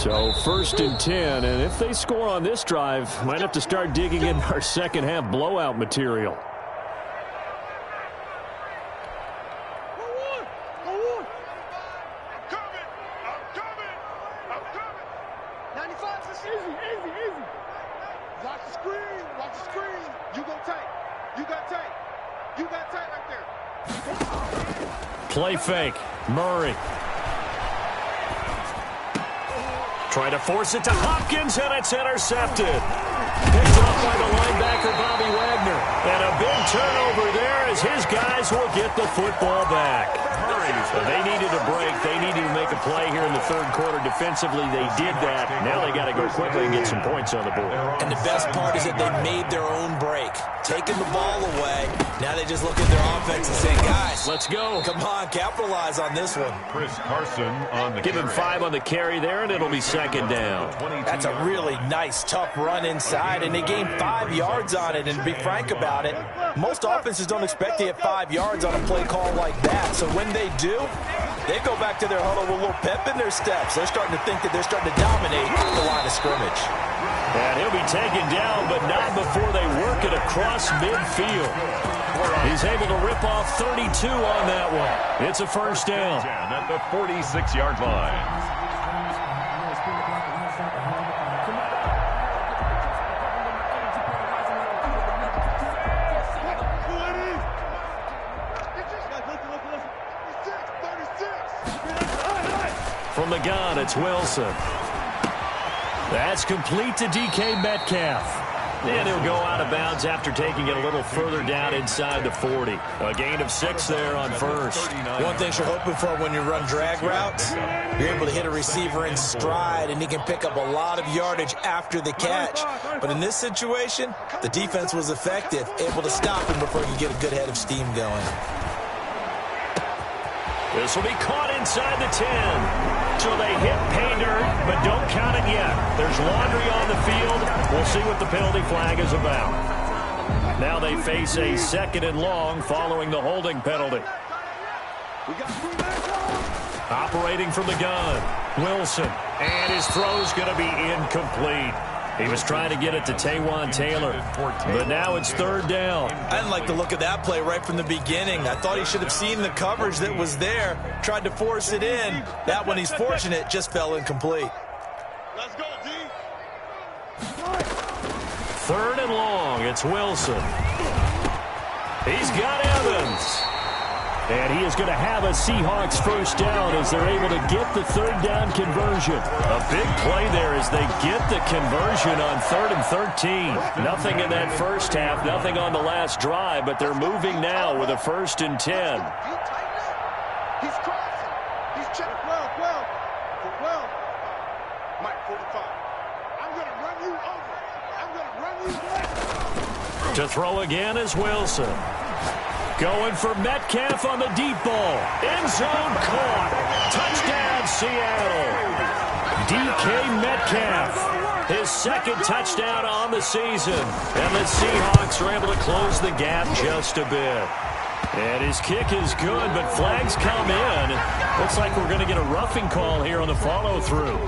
So 1st and 10, and if they score on this drive, might have to start digging in our second half blowout material. Play fake. Murray. Trying to force it to Hopkins, and it's intercepted. Picked off by the linebacker, Bobby Wagner. And a big turnover there as his guys will get the football back. So they needed a break. They needed to make a play here in the third quarter. Defensively, they did that. Now they got to go quickly and get some points on the board. And the best part is that they made their own break. Taking the ball away. Now they just look at their offense and say, guys, let's go. Come on, capitalize on this one. Chris Carson on the Give him 5 on the carry there, and it'll be second down. That's a really nice, tough run inside, and they gained 5 yards on it. And to be frank about it, most offenses don't expect to get 5 yards on a play call like that. So when they do, they go back to their huddle with a little pep in their steps. They're starting to think that they're starting to dominate the line of scrimmage. And he'll be taken down, but not before they work it across midfield. He's able to rip off 32 on that one. It's a first down. At the 46-yard line. From the gun, it's Wilson. That's complete to DK Metcalf. And he'll go out of bounds after taking it a little further down inside the 40. A gain of 6 there on first. One thing you're hoping for when you run drag routes, you're able to hit a receiver in stride, and he can pick up a lot of yardage after the catch. But in this situation, the defense was effective, able to stop him before he could get a good head of steam going. This will be caught inside the 10. So they hit pay dirt, but don't count it yet. There's laundry on the field. We'll see what the penalty flag is about. Now they face a 2nd and long following the holding penalty. Operating from the gun, Wilson. And his throw's going to be incomplete. He was trying to get it to Taywan Taylor, but now it's 3rd down. I didn't like the look of that play right from the beginning. I thought he should have seen the coverage that was there, tried to force it in. That one, he's fortunate, just fell incomplete. Let's go, D. 3rd and long, it's Wilson. He's got Evans. And he is going to have a Seahawks first down as they're able to get the 3rd down conversion. A big play there as they get the conversion on 3rd and 13. Nothing in that first half, nothing on the last drive, but they're moving now with a 1st and 10. He's crossing. He's checking well. Mike 45. I'm going to run you over. I'm going to run you over. To throw again is Wilson. Going for Metcalf on the deep ball. End zone caught. Touchdown, Seattle. DK Metcalf. His 2nd touchdown on the season. And the Seahawks are able to close the gap just a bit. And his kick is good, but flags come in. Looks like we're going to get a roughing call here on the follow-through.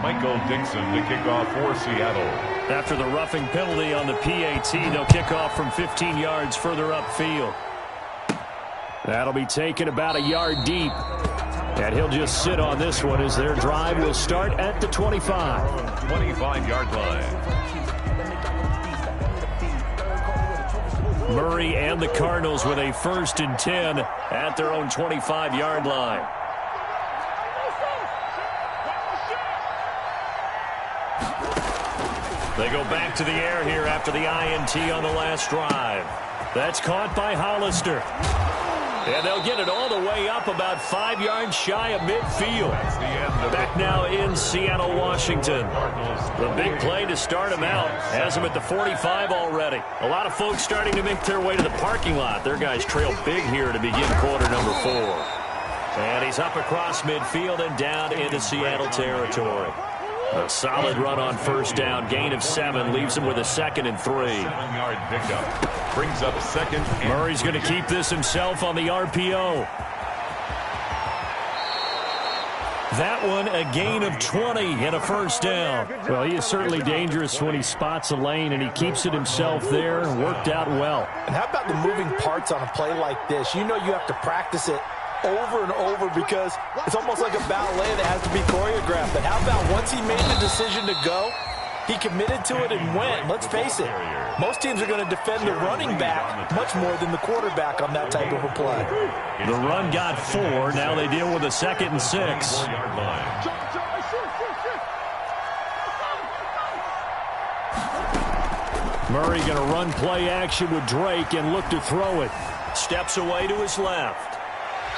Michael Dixon to kick off for Seattle. After the roughing penalty on the PAT, they'll kick off from 15 yards further upfield. That'll be taken about a yard deep. And he'll just sit on this one as their drive will start at the 25. 25-yard line. Murray and the Cardinals with a 1st and 10 at their own 25-yard line. They go back to the air here after the INT on the last drive. That's caught by Hollister. And they'll get it all the way up about 5 yards shy of midfield. Back now in Seattle, Washington. The big play to start them out has them at the 45 already. A lot of folks starting to make their way to the parking lot. Their guys trail big here to begin quarter number 4. And he's up across midfield and down into Seattle territory. A solid run on first down. Gain of 7 leaves him with a 2nd and 3. 7-yard pickup. Brings up 2nd. Murray's going to keep this himself on the RPO. That one, a gain of 20 and a first down. Well, he is certainly dangerous when he spots a lane, and he keeps it himself there. Worked out well. And how about the moving parts on a play like this? You know you have to practice it over and over because it's almost like a ballet that has to be choreographed. But how about once he made the decision to go, he committed to it and went. Let's face it, most teams are going to defend the running back much more than the quarterback on that type of a play. The run got 4. Now they deal with a 2nd and 6. Murray going to run play action with Drake and look to throw it. Steps away to his left.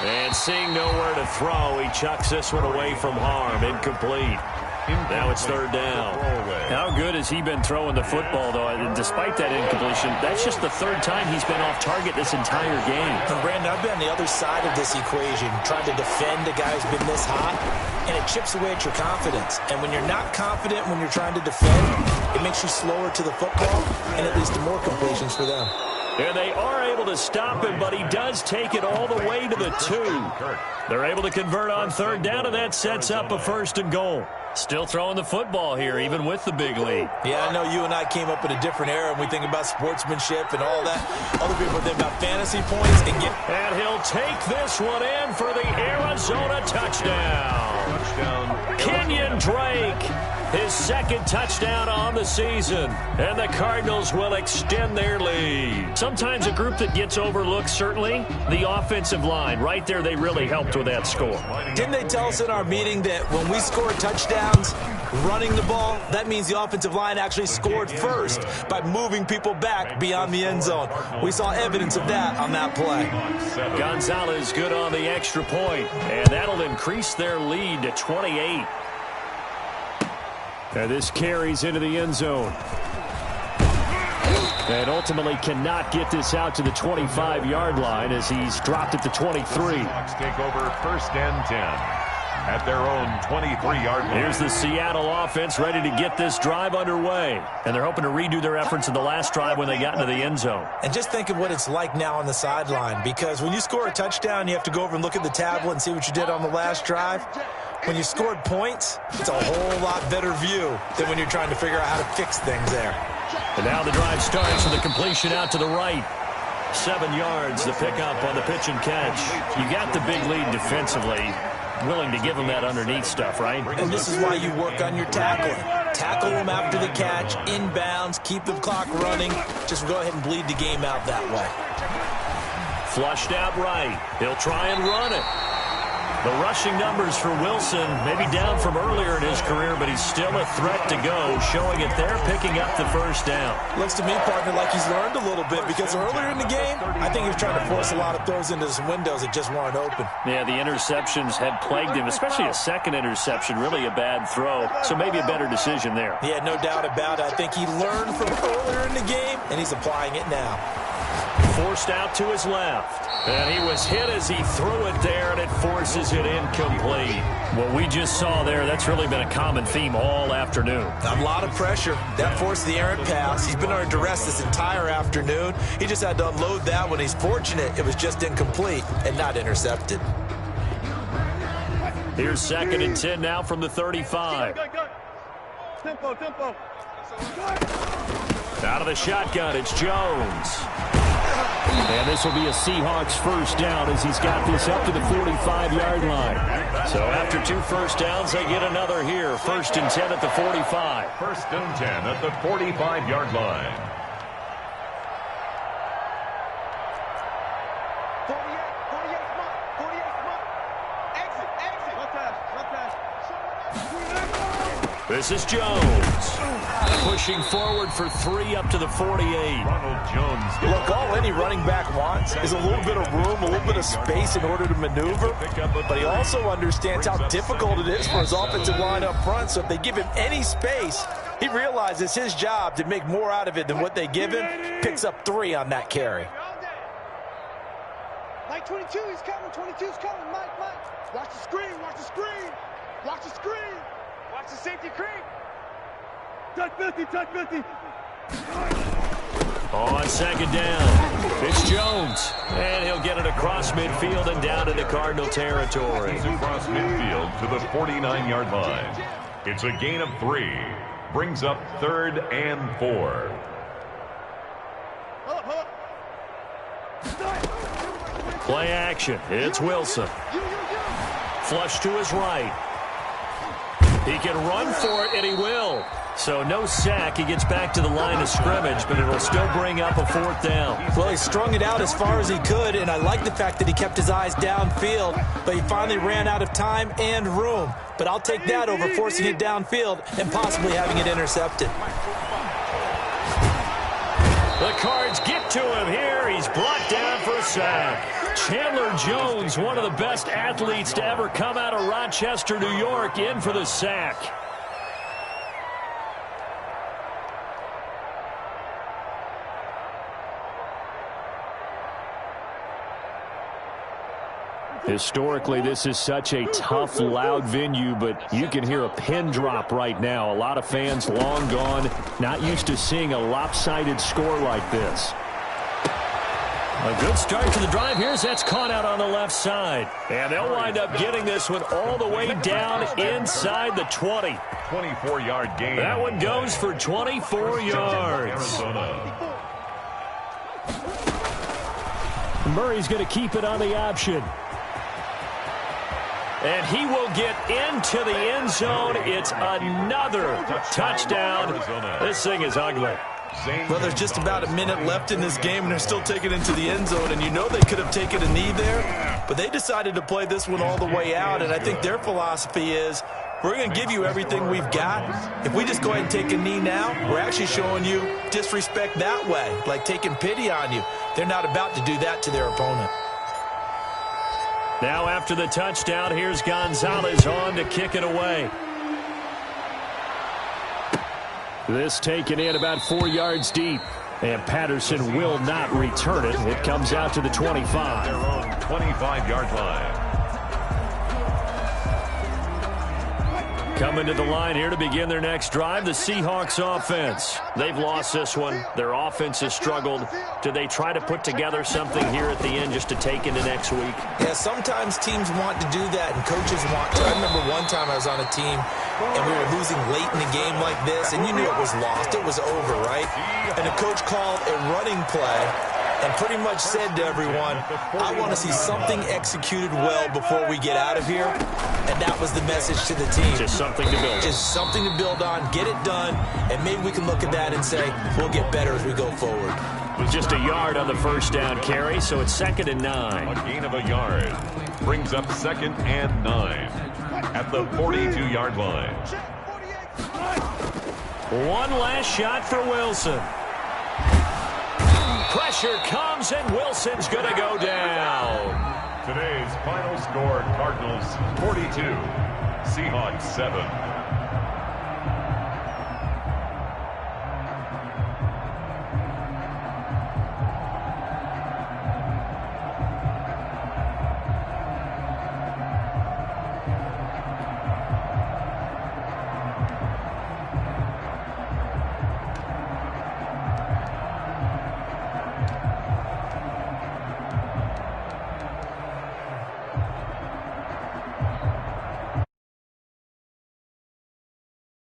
And seeing nowhere to throw, he chucks this one away from harm. Incomplete. Now it's 3rd down. How good has he been throwing the football, though? Despite that incompletion, that's just the 3rd time he's been off target this entire game. And Brandon, I've been on the other side of this equation, trying to defend a guy who's been this hot, and it chips away at your confidence. And when you're not confident when you're trying to defend, it makes you slower to the football, and it leads to more completions for them. And they are able to stop him, but he does take it all the way to the 2. They're able to convert on 3rd down, and that sets up a 1st and goal. Still throwing the football here, even with the big lead. Yeah, I know you and I came up in a different era, and we think about sportsmanship and all that. Other people think about fantasy points. And he'll take this one in for the Arizona touchdown. Kenyon Drake, his 2nd touchdown on the season. And the Cardinals will extend their lead. Sometimes a group that gets overlooked, certainly, the offensive line. Right there, they really helped with that score. Didn't they tell us in our meeting that when we score touchdowns running the ball, that means the offensive line actually scored first by moving people back beyond the end zone? We saw evidence of that on that play. Gonzalez good on the extra point, and that'll increase their lead to 28. And this carries into the end zone. And ultimately cannot get this out to the 25-yard line as he's dropped at the 23. Take over 1st and 10 at their own 23-yard line. Here's the Seattle offense ready to get this drive underway. And they're hoping to redo their efforts in the last drive when they got into the end zone. And just think of what it's like now on the sideline, because when you score a touchdown, you have to go over and look at the tablet and see what you did on the last drive. When you scored points, it's a whole lot better view than when you're trying to figure out how to fix things there. And now the drive starts with a completion out to the right. 7 yards, the pickup on the pitch and catch. You got the big lead defensively. Willing to give them that underneath stuff, right? And this is why you work on your tackling. Tackle them after the catch, inbounds, keep the clock running. Just go ahead and bleed the game out that way. Flushed out right. He'll try and run it. The rushing numbers for Wilson, maybe down from earlier in his career, but he's still a threat to go, showing it there, picking up the 1st down. Looks to me, partner, like he's learned a little bit, because earlier in the game, I think he was trying to force a lot of throws into some windows that just weren't open. Yeah, the interceptions had plagued him, especially a 2nd interception, really a bad throw, so maybe a better decision there. Yeah, no doubt about it. I think he learned from earlier in the game, and he's applying it now. Forced out to his left. And he was hit as he threw it there, and it forces it incomplete. What we just saw there, that's really been a common theme all afternoon. A lot of pressure. That forced the errant pass. He's been under duress this entire afternoon. He just had to unload that one. He's fortunate it was just incomplete and not intercepted. Here's 2nd and 10 now from the 35. Tempo. Out of the shotgun, it's Jones. And this will be a Seahawks 1st down as he's got this up to the 45-yard line. So after 2 first downs, they get another here. 1st and 10 at the 45. 1st and 10 at the 45-yard line. 48. This is Jones. Pushing forward for 3 up to the 48. Ronald Jones. Look, all any running back wants is a little bit of room, a little bit of space in order to maneuver. But he also understands how difficult it is for his offensive line up front. So if they give him any space, he realizes his job to make more out of it than what they give him. Picks up 3 on that carry. Mike 22, he's coming. 22's coming. Mike. Watch the screen. Watch the screen. Watch the screen. Watch the safety creep. Touch 50. On 2nd down. It's Jones, and he'll get it across midfield and down into Cardinal territory. He's across midfield to the 49-yard line. It's a gain of 3. Brings up 3rd and 4. Play action. It's Wilson. Flush to his right. He can run for it, and he will. So no sack. He gets back to the line of scrimmage, but it'll still bring up a 4th down. Well, he strung it out as far as he could, and I like the fact that he kept his eyes downfield, but he finally ran out of time and room. But I'll take that over forcing it downfield and possibly having it intercepted. The Cards get to him here. He's brought down for a sack. Chandler Jones, one of the best athletes to ever come out of Rochester, New York, in for the sack. Historically, this is such a tough, loud venue, but you can hear a pin drop right now. A lot of fans long gone, not used to seeing a lopsided score like this. A good start to the drive here as that's caught out on the left side. And they'll wind up getting this one all the way down inside the 20. 24-yard gain. That one goes for 24 yards. Murray's going to keep it on the option. And he will get into the end zone. It's another touchdown. This thing is ugly. Well, there's just about a minute left in this game, and they're still taking it into the end zone. And you know they could have taken a knee there, but they decided to play this one all the way out. And I think their philosophy is, we're going to give you everything we've got. If we just go ahead and take a knee now, we're actually showing you disrespect that way, like taking pity on you. They're not about to do that to their opponent. Now after the touchdown, here's Gonzalez on to kick it away. This taken in about 4 yards deep. And Patterson will not return it. It comes out to the 25. Their own 25-yard line. Coming to the line here to begin their next drive, the Seahawks offense. They've lost this one. Their offense has struggled. Do they try to put together something here at the end just to take into next week? Yeah, sometimes teams want to do that, and coaches want to. I remember one time I was on a team, and we were losing late in the game like this, and you knew it was lost. It was over, right? And the coach called a running play and pretty much said to everyone, I want to see something executed well before we get out of here. And that was the message to the team. Just something to build. Just something to build on, get it done, and maybe we can look at that and say, we'll get better as we go forward. With just a yard on the first down carry, so it's 2nd and 9. A gain of a yard. Brings up 2nd and 9 at the 42-yard line. One last shot for Wilson. Pressure comes, and Wilson's going to go down. Today's final score, Cardinals 42, Seahawks 7.